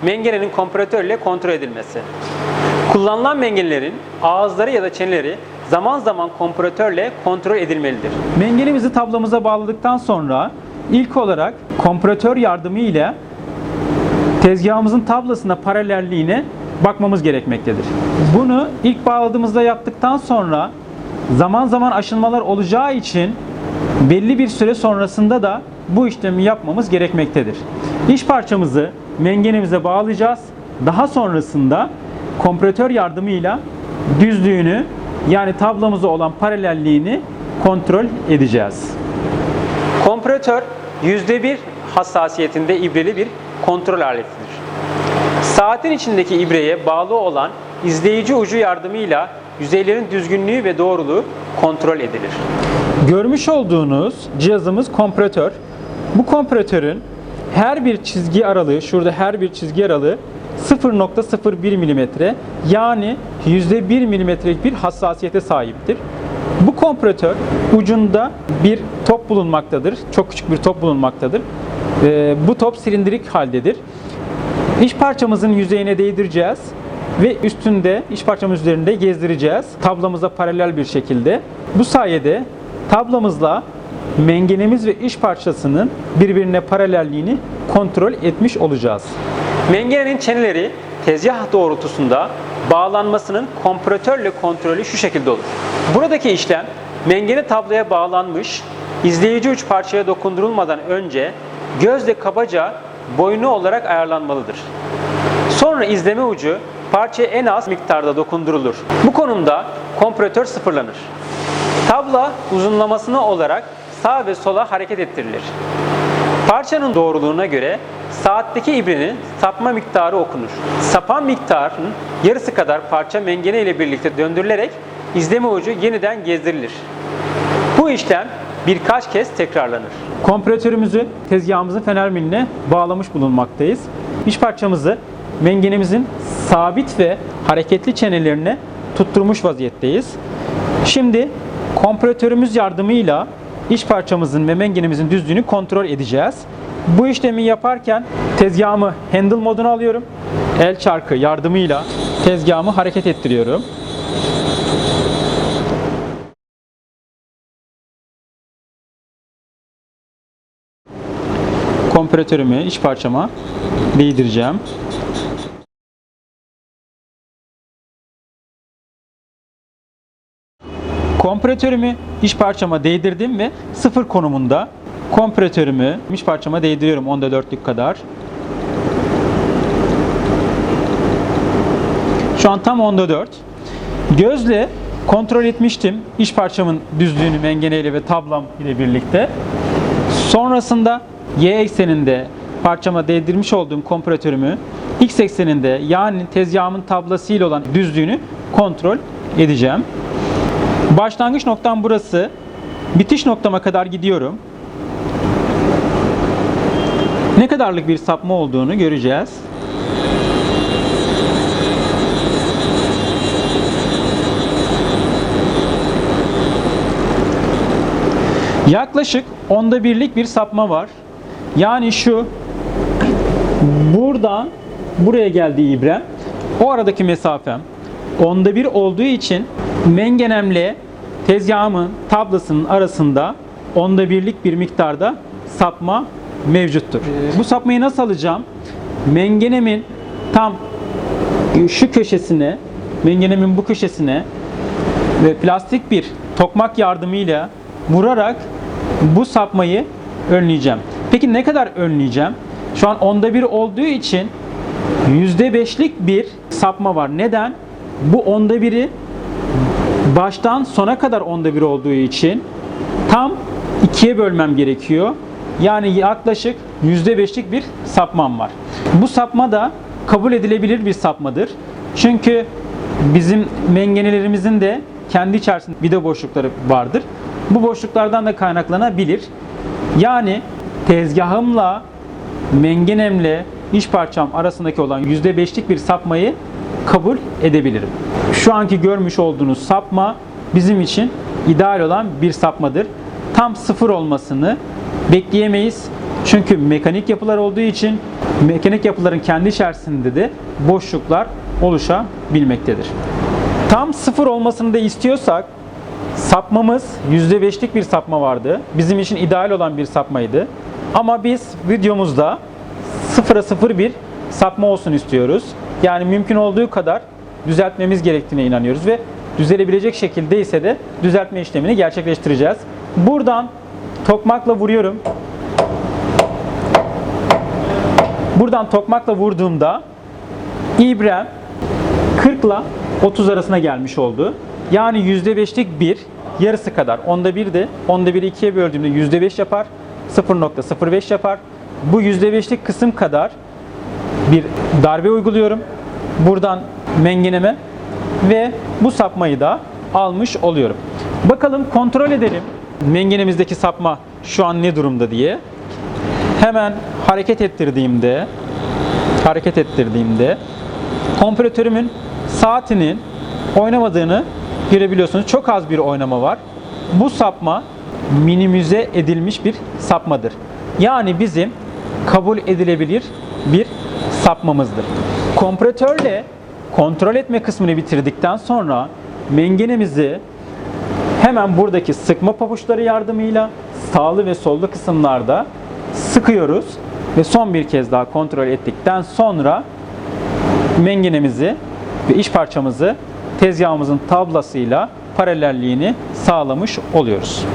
mengenenin kompresör ile kontrol edilmesi. Kullanılan mengenelerin ağızları ya da çeneleri zaman zaman kompresörle kontrol edilmelidir. Mengenemizi tablamıza bağladıktan sonra ilk olarak kompresör yardımı ile tezgahımızın tablasına paralelliğine bakmamız gerekmektedir. Bunu ilk bağladığımızda yaptıktan sonra zaman zaman aşınmalar olacağı için belli bir süre sonrasında da bu işlemi yapmamız gerekmektedir. İş parçamızı mengenemize bağlayacağız. Daha sonrasında kompresör yardımıyla düzlüğünü, yani tablamıza olan paralelliğini kontrol edeceğiz. Kompresör %1 hassasiyetinde ibreli bir kontrol aletidir. Saatin içindeki ibreye bağlı olan izleyici ucu yardımıyla yüzeylerin düzgünlüğü ve doğruluğu kontrol edilir. Görmüş olduğunuz cihazımız kompresör. Bu kompresörün her bir çizgi aralığı, şurada her bir çizgi aralığı 0.01 mm, yani %1 mm'lik bir hassasiyete sahiptir. Bu kompresör ucunda bir top bulunmaktadır. Çok küçük bir top bulunmaktadır. Bu top silindirik haldedir. İş parçamızın yüzeyine değdireceğiz ve üstünde, iş parçamız üzerinde gezdireceğiz. Tablamıza paralel bir şekilde. Bu sayede tablamızla mengenemiz ve iş parçasının birbirine paralelliğini kontrol etmiş olacağız. Mengenenin çeneleri tezgah doğrultusunda bağlanmasının kompresörle kontrolü şu şekilde olur. Buradaki işlem mengene tabloya bağlanmış, izleyici uç parçaya dokundurulmadan önce gözle kabaca boynu olarak ayarlanmalıdır. Sonra izleme ucu parçaya en az miktarda dokundurulur. Bu konumda kompresör sıfırlanır. Tabla uzunlamasına olarak sağa ve sola hareket ettirilir. Parçanın doğruluğuna göre saatteki ibrenin sapma miktarı okunur. Sapan miktarın yarısı kadar parça mengene ile birlikte döndürülerek izleme ucu yeniden gezdirilir. Bu işlem birkaç kez tekrarlanır. Kompresörümüzü tezgahımızın fener miline bağlamış bulunmaktayız. İş parçamızı mengenemizin sabit ve hareketli çenelerine tutturmuş vaziyetteyiz. Şimdi kompresörümüz yardımıyla iş parçamızın ve mengenemizin düzlüğünü kontrol edeceğiz. Bu işlemi yaparken tezgahımı handle moduna alıyorum. El çarkı yardımıyla tezgahımı hareket ettiriyorum. Kompresörümü iç parçama değdireceğim. Kompresörümü iç parçama değdirdim ve sıfır konumunda kompresörümü iç parçama değdiriyorum 4'lük kadar. Şu an tam 4. Gözle kontrol etmiştim iç parçamın düzlüğünü mengeneyle ve tablam ile birlikte. Sonrasında Y ekseninde parçama değdirmiş olduğum kompresörümü X ekseninde, yani tezgahımın tablasıyla olan düzlüğünü kontrol edeceğim. Başlangıç noktam burası. Bitiş noktama kadar gidiyorum. Ne kadarlık bir sapma olduğunu göreceğiz. Yaklaşık 1/10'lik bir sapma var. Yani şu buradan buraya geldiği ibrem, o aradaki mesafem 1/10 olduğu için mengenemle tezgahımın tablasının arasında 1/10'lik bir miktarda sapma mevcuttur. Bu sapmayı nasıl alacağım? Mengenemin tam şu köşesine, mengenemin bu köşesine ve plastik bir tokmak yardımıyla vurarak bu sapmayı önleyeceğim. Peki ne kadar önleyeceğim? Şu an 1/10 olduğu için %5'lik bir sapma var. Neden? Bu 1/10'i baştan sona kadar 1/10 olduğu için tam 2'ye bölmem gerekiyor. Yani yaklaşık %5'lik bir sapmam var. Bu sapma da kabul edilebilir bir sapmadır. Çünkü bizim mengenelerimizin de kendi içerisinde vida boşlukları vardır. Bu boşluklardan da kaynaklanabilir. Yani tezgahımla, mengenemle iç parçam arasındaki olan %5'lik bir sapmayı kabul edebilirim. Şu anki görmüş olduğunuz sapma bizim için ideal olan bir sapmadır. Tam sıfır olmasını bekleyemeyiz. Çünkü mekanik yapılar olduğu için mekanik yapıların kendi içerisinde de boşluklar oluşabilmektedir. Tam sıfır olmasını da istiyorsak sapmamız %5'lik bir sapma vardı. Bizim için ideal olan bir sapmaydı. Ama biz videomuzda 0'a 0 bir sapma olsun istiyoruz. Yani mümkün olduğu kadar düzeltmemiz gerektiğine inanıyoruz ve düzelebilecek şekilde ise de düzeltme işlemini gerçekleştireceğiz. Buradan tokmakla vuruyorum. Buradan tokmakla vurduğumda ibrem 40 ile 30 arasına gelmiş oldu. Yani %5'lik bir yarısı kadar. Onda bir de onda biri ikiye böldüğümde %5 yapar. 0.05 yapar. Bu %5'lik kısım kadar bir darbe uyguluyorum. Buradan mengeneme ve bu sapmayı da almış oluyorum. Bakalım kontrol edelim mengenemizdeki sapma şu an ne durumda diye. Hemen hareket ettirdiğimde kompresörümün saatinin oynamadığını görebiliyorsunuz. Çok az bir oynama var. Bu sapma minimize edilmiş bir sapmadır. Yani bizim kabul edilebilir bir sapmamızdır. Kompresörle kontrol etme kısmını bitirdikten sonra mengenemizi hemen buradaki sıkma pabuçları yardımıyla sağlı ve sollu kısımlarda sıkıyoruz ve son bir kez daha kontrol ettikten sonra mengenemizi ve iç parçamızı tezgahımızın tablasıyla paralelliğini sağlamış oluyoruz.